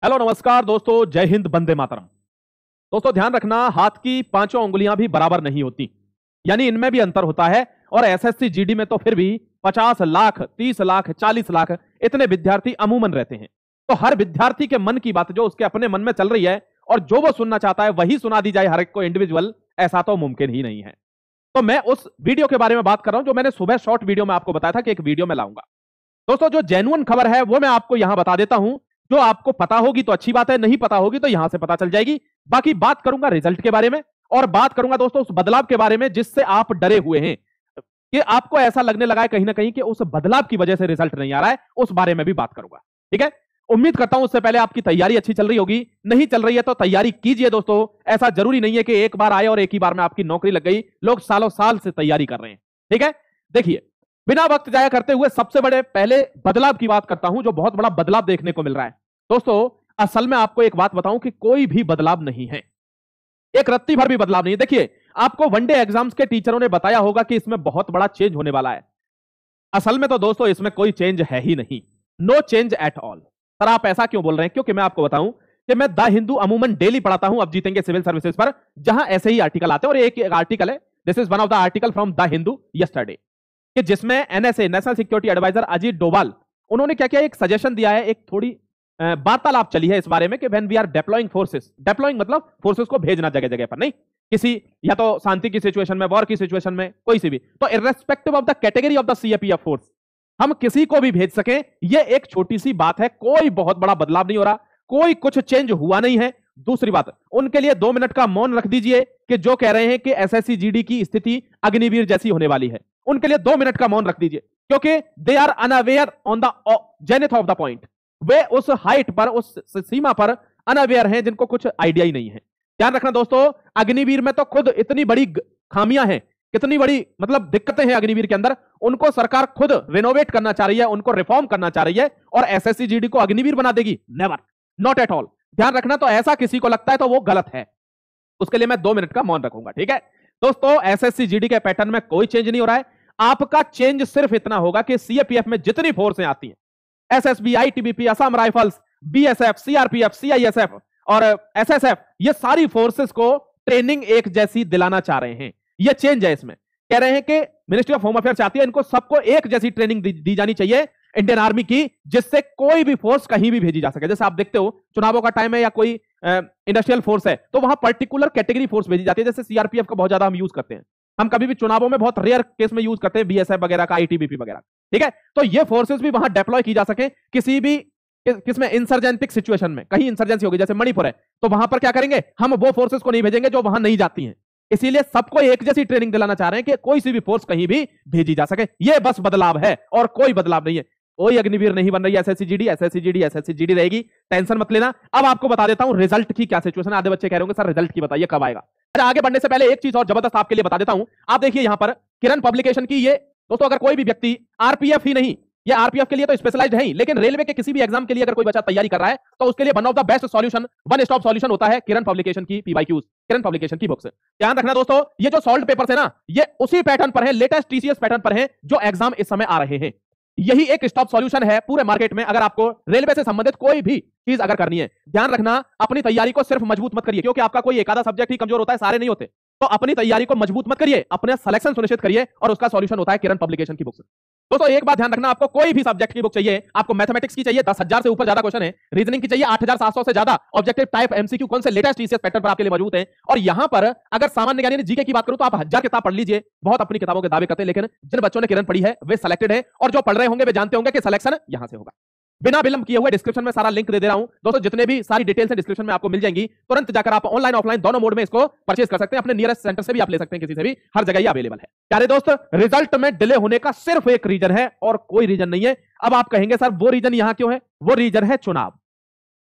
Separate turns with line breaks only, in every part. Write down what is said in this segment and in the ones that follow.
Hello नमस्कार दोस्तों, जय हिंद, वंदे मातरम। दोस्तों ध्यान रखना, हाथ की पांचों उंगलियां भी बराबर नहीं होती, यानी इनमें भी अंतर होता है। और एसएससी जीडी में तो फिर भी 50 लाख, 30 लाख, 40 लाख इतने विद्यार्थी अमूमन रहते हैं। तो हर विद्यार्थी के मन की बात जो उसके अपने मन में चल रही है और जो वो सुनना चाहता है वही सुना दी जाए हर एक को इंडिविजुअल, ऐसा तो मुमकिन ही नहीं है। तो मैं उस वीडियो के बारे में बात कर रहा हूं जो मैंने सुबह शॉर्ट वीडियो में आपको बताया था कि एक वीडियो में लाऊंगा। दोस्तों जो जेन्युइन खबर है वो मैं आपको यहां बता देता हूं। जो आपको पता होगी तो अच्छी बात है, नहीं पता होगी तो यहां से पता चल जाएगी। बाकी बात करूंगा रिजल्ट के बारे में और बात करूंगा दोस्तों उस बदलाव के बारे में जिससे आप डरे हुए हैं, कि आपको ऐसा लगने लगा है कहीं ना कहीं कि उस बदलाव की वजह से रिजल्ट नहीं आ रहा है, उस बारे में भी बात करूंगा। ठीक है, उम्मीद करता हूं उससे पहले आपकी तैयारी अच्छी चल रही होगी। नहीं चल रही है तो तैयारी कीजिए दोस्तों। ऐसा जरूरी नहीं है कि एक बार आए और एक ही बार में आपकी नौकरी लग गई। लोग सालों साल से तैयारी कर रहे हैं। ठीक है, देखिए बिना वक्त जाया करते हुए सबसे बड़े पहले बदलाव की बात करता हूं, जो बहुत बड़ा बदलाव देखने को मिल रहा है। दोस्तों असल में आपको एक बात बताऊं कि कोई भी बदलाव नहीं है, एक रत्ती भर भी बदलाव नहीं है। देखिए आपको वनडे एग्जाम्स के टीचरों ने बताया होगा कि इसमें बहुत बड़ा चेंज होने वाला है। असल में तो दोस्तों इसमें कोई चेंज है ही नहीं, no change at all. Sir आप ऐसा क्यों बोल रहे हैं? क्योंकि मैं आपको बताऊं कि मैं द हिंदू अमूमन डेली पढ़ाता हूं अब जीतेंगे सिविल सर्विसेज पर, जहां ऐसे ही आर्टिकल आते हैं। और एक आर्टिकल है, this is one of the article from the Hindu yesterday, कि जिसमें NSA national security adviser Ajit Doval उन्होंने क्या किया, एक सजेशन दिया है, एक थोड़ी वार्तालाप चली है इस बारे में कि when we are deploying forces, deploying मतलब फोर्सेस को भेजना जगह जगह पर, नहीं किसी या तो शांति की सिचुएशन में, वॉर की सिचुएशन में, कोई सी भी, तो irrespective of the category of the CAPF force हम किसी को भी भेज सकें। यह एक छोटी सी बात है, कोई बहुत बड़ा बदलाव नहीं हो रहा, कोई कुछ चेंज हुआ नहीं है। दूसरी बात, उनके लिए 2 मिनट का मौन रख दीजिए कि जो कह रहे हैं कि एसएससी जीडी की स्थिति अग्निवीर जैसी होने वाली है, उनके लिए 2 मिनट का मौन रख दीजिए, क्योंकि they are unaware on the zenith of the point. वे उस हाइट पर, उस सीमा पर अनअवेयर हैं जिनको कुछ आइडिया ही नहीं है। ध्यान रखना दोस्तों, अग्निवीर में तो खुद इतनी बड़ी खामियां हैं, कितनी बड़ी मतलब दिक्कतें हैं अग्निवीर के अंदर, उनको सरकार खुद रिनोवेट करना चाह रही है, उनको रिफॉर्म करना चाह रही है। और एसएससी जीडी को अग्निवीर बना देगी? Never, not at all. ध्यान रखना, तो ऐसा किसी को लगता है तो वो गलत है। उसके लिए मैं 2 मिनट का मौन रखूंगा। ठीक है दोस्तों, एसएससी जीडी के पैटर्न में कोई चेंज नहीं हो रहा है। आपका चेंज सिर्फ इतना होगा कि सीएपीएफ में जितनी फोर्सें आती हैं, SSB, ITBP, Assam rifles, BSF, CRPF, CISF और एसएसएफ, ये सारी फोर्सेस को ट्रेनिंग एक जैसी दिलाना चाह रहे हैं। ये चेंज है इसमें। कह रहे हैं कि मिनिस्ट्री ऑफ होम अफेयर चाहती है इनको सबको एक जैसी ट्रेनिंग दी जानी चाहिए इंडियन आर्मी की, जिससे कोई भी फोर्स कहीं भी भेजी जा सके। जैसे आप देखते हो चुनावों का टाइम है या कोई इंडस्ट्रियल फोर्स है तो वहां पर्टिकुलर कैटेगरी फोर्स भेजी जाती है। जैसे सीआरपीएफ का बहुत ज्यादा हम यूज करते हैं, हम कभी भी चुनावों में बहुत रेयर केस में यूज करते हैं बीएसएफ वगैरह का, आईटीबीपी वगैरह। ठीक है, तो ये फोर्सेस भी वहां डिप्लॉय की जा सके किसी भी किसमें, इंसर्जेंटिक सिचुएशन में। कहीं इंसर्जेंसी होगी जैसे मणिपुर है, तो वहां पर क्या करेंगे, हम वो फोर्सेस को नहीं भेजेंगे जो वहां नहीं जाती हैं। इसीलिए सबको एक जैसी ट्रेनिंग दिलाना चाह रहे हैं कि कोई सी भी फोर्स कहीं भी भेजी जा सके। ये बस बदलाव है और कोई बदलाव नहीं है। कोई अग्निवीर नहीं बन रही है SSC GD, SSC GD SSC GD रहेगी, टेंशन मत लेना। अब आपको बता देता हूं रिजल्ट की क्या सिचुएशन है। आधे बच्चे कह रहे होंगे सर रिजल्ट की बताइए कब आएगा। आगे बढ़ने से पहले एक चीज और जबरदस्त आपके लिए बता देता हूं। आप देखिए यहां पर किरण पब्लिकेशन की ये, दोस्तों अगर कोई भी व्यक्ति आरपीएफ ही नहीं, ये आरपीएफ के लिए तो स्पेशलाइज्ड है ही, लेकिन रेलवे के किसी भी एग्जाम के लिए अगर कोई बच्चा तैयारी कर रहा है तो उसके लिए one of the best solution, one stop solution होता है किरण पब्लिकेशन की पीवाईक्यूज, किरण पब्लिकेशन की बुक्स। ध्यान रखना दोस्तों, ये जो सॉल्व पेपर्स है ना, ये उसी पैटर्न पर है, लेटेस्ट टीसीएस पैटर्न पर है जो एग्जाम इस समय आ रहे हैं। यही एक स्टॉप सॉल्यूशन है पूरे मार्केट में अगर आपको रेलवे से संबंधित कोई भी चीज अगर करनी है। ध्यान रखना, अपनी तैयारी को सिर्फ मजबूत मत करिए, क्योंकि आपका कोई एक आधा सब्जेक्ट ही कमजोर होता है, सारे नहीं होते। तो अपनी तैयारी को मजबूत मत करिए, अपने सिलेक्शन सुनिश्चित करिए और उसका सॉल्यूशन होता है किरण पब्लिकेशन की बुक्स। दोस्तों एक बात ध्यान रखना, आपको कोई भी सब्जेक्ट की बुक चाहिए, आपको मैथमेटिक्स की चाहिए 10,000 से ऊपर ज्यादा क्वेश्चन है, रीजनिंग की चाहिए 8,700 से ज्यादा, ऑब्जेक्टिव टाइप एमसीक्यू कौन से लेटेस्ट टीसीएस पैटर्न पर आपके लिए मौजूद है। और यहां पर अगर सामान्य ज्ञान जीके की बात करूं तो आप 1000 किताब पढ़ लीजिए, बहुत अपनी किताबों के दावे करते हैं, लेकिन जिन बच्चों ने किरण पढ़ी है वे सिलेक्टेड है, और जो पढ़ रहे होंगे वे जानते होंगे कि सिलेक्शन यहां से होगा। बिना विलंब किए हुए डिस्क्रिप्शन में सारा लिंक दे रहा हूं दोस्तों, जितने भी सारी डिटेल्स हैं डिस्क्रिप्शन में आपको मिल जाएंगी। तुरंत जाकर आप ऑनलाइन ऑफलाइन दोनों मोड में इसको परचेज कर सकते हैं, अपने नियरेस्ट सेंटर से भी आप ले सकते हैं, किसी से भी, हर जगह ये अवेलेबल है। प्यारे दोस्त, रिजल्ट में डिले होने का सिर्फ एक रीजन है और कोई रीजन नहीं है। अब आप कहेंगे सर वो रीजन यहां क्यों है? वो रीजन है चुनाव,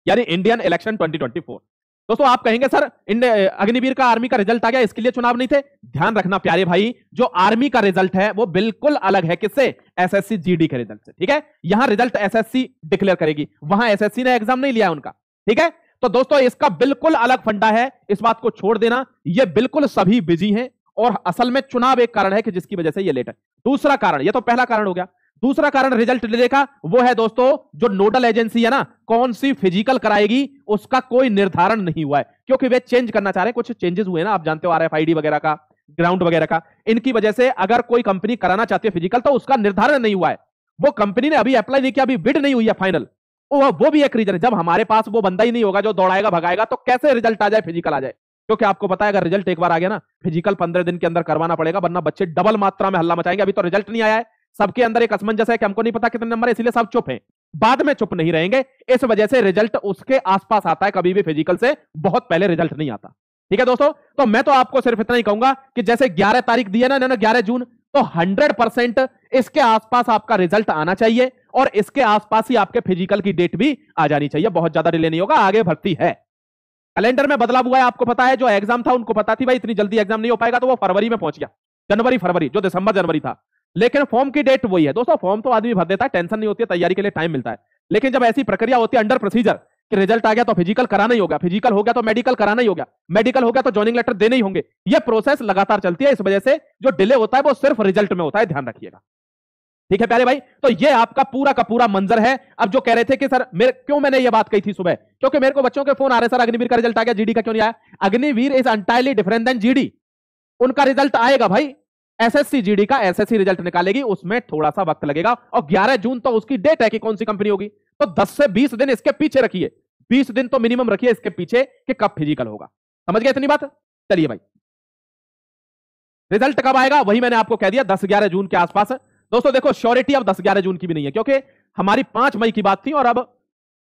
यानी इंडियन इलेक्शन 2024। दोस्तों आप कहेंगे सर अग्निवीर का, आर्मी का रिजल्ट आ गया, इसके लिए चुनाव नहीं थे। ध्यान रखना प्यारे भाई, जो आर्मी का रिजल्ट है वो बिल्कुल अलग है किससे? एसएससी जीडी के रिजल्ट से। ठीक है, यहां रिजल्ट एसएससी डिक्लेयर करेगी, वहां एसएससी ने एग्जाम नहीं लिया उनका। ठीक है, तो दोस्तों इसका बिल्कुल अलग फंडा है, इस बात को छोड़ देना। ये बिल्कुल सभी बिजी हैं और असल में चुनाव एक कारण है कि जिसकी वजह से ये लेट है। दूसरा कारण, ये तो पहला कारण हो गया। दूसरा कारण रिजल्ट डिले का वो है दोस्तों, जो नोडल एजेंसी है ना, कौन सी फिजिकल कराएगी उसका कोई निर्धारण नहीं हुआ है, क्योंकि वे चेंज करना चाह रहे हैं। कुछ चेंजेस हुए ना, आप जानते हो, RFID वगैरह का, ग्राउंड वगैरह का, इनकी वजह से अगर कोई कंपनी कराना चाहती है फिजिकल तो उसका निर्धारण नहीं हुआ है। वो कंपनी ने अभी अप्लाई नहीं किया, अभी बिड नहीं हुई है फाइनल, वो भी एक रीजन है। जब हमारे पास वो बंदा ही नहीं होगा जो दौड़ाएगा भगाएगा, तो कैसे रिजल्ट आ जाए, फिजिकल आ जाए। क्योंकि आपको पता है अगर रिजल्ट एक बार आ गया ना, फिजिकल 15 दिन के अंदर करवाना पड़ेगा, वरना बच्चे डबल मात्रा में हल्ला मचाएंगे। अभी तो रिजल्ट नहीं आया है, सबके अंदर एक असमंजस है कि हमको नहीं पता कितने नंबर है, इसलिए सब चुप हैं। बाद में चुप नहीं रहेंगे, इस वजह से रिजल्ट उसके आसपास आता है, कभी भी फिजिकल से बहुत पहले रिजल्ट नहीं आता। ठीक है दोस्तों, तो मैं तो आपको सिर्फ इतना ही कहूंगा कि जैसे 11 तारीख दी है ना इन्होंने, 11 जून, तो 100% इसके आसपास आपका रिजल्ट आना चाहिए, और इसके आसपास ही आपके फिजिकल की डेट भी आ जानी चाहिए। बहुत ज्यादा डिले नहीं होगा, आगे भर्ती है। कैलेंडर में बदलाव हुआ है, आपको पता है। जो एग्जाम था उनको पता थी भाई इतनी जल्दी एग्जाम नहीं हो पाएगा, तो वो फरवरी में पहुंच गया, जनवरी फरवरी, जो दिसंबर जनवरी था। लेकिन फॉर्म की डेट वही है दोस्तों। फॉर्म तो आदमी भर देता है, टेंशन नहीं होती है, तैयारी के लिए टाइम मिलता है। लेकिन जब ऐसी प्रक्रिया होती है अंडर प्रोसीजर कि रिजल्ट आ गया तो फिजिकल कराना ही होगा, फिजिकल हो गया तो मेडिकल कराना ही होगा, मेडिकल हो गया तो जॉइनिंग लेटर देने ही होंगे। ये प्रोसेस लगातार चलती है, इस वजह से जो डिले होता है वो सिर्फ रिजल्ट में होता है, ध्यान रखिएगा। ठीक है प्यारे भाई, तो ये आपका पूरा का पूरा मंजर है। अब जो कह रहे थे कि सर मैंने ये बात कही थी सुबह, क्योंकि मेरे को बच्चों के फोन आ रहे, सर अग्निवीर का रिजल्ट आ गया, जीडी का क्यों नहीं आया। Agniveer is entirely different then GD. उनका रिजल्ट आएगा भाई, एसएससी जीडी का एसएससी रिजल्ट निकालेगी, उसमें थोड़ा सा वक्त लगेगा, और 11 जून तो उसकी डेट है कि कौन सी कंपनी होगी। तो 10 से 20 दिन इसके पीछे रखिए, 20 दिन तो मिनिमम रखिए इसके पीछे कि कब फिजिकल होगा। समझ गए इतनी बात? चलिए भाई, रिजल्ट कब आएगा वही मैंने आपको कह दिया, 10-11 जून के आसपास। दोस्तों देखो, श्योरिटी अब 10-11 जून की भी नहीं है, क्योंकि हमारी 5 मई की बात थी और अब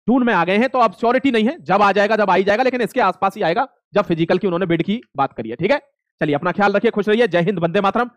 जून में आ गए हैं, तो अब श्योरिटी नहीं है। जब आ जाएगा जब आ ही जाएगा, लेकिन इसके आसपास ही आएगा जब फिजिकल की उन्होंने बिड की बात करी है। ठीक है, चलिए अपना ख्याल रखिए, खुश रहिए, जय हिंद, वंदे मातरम।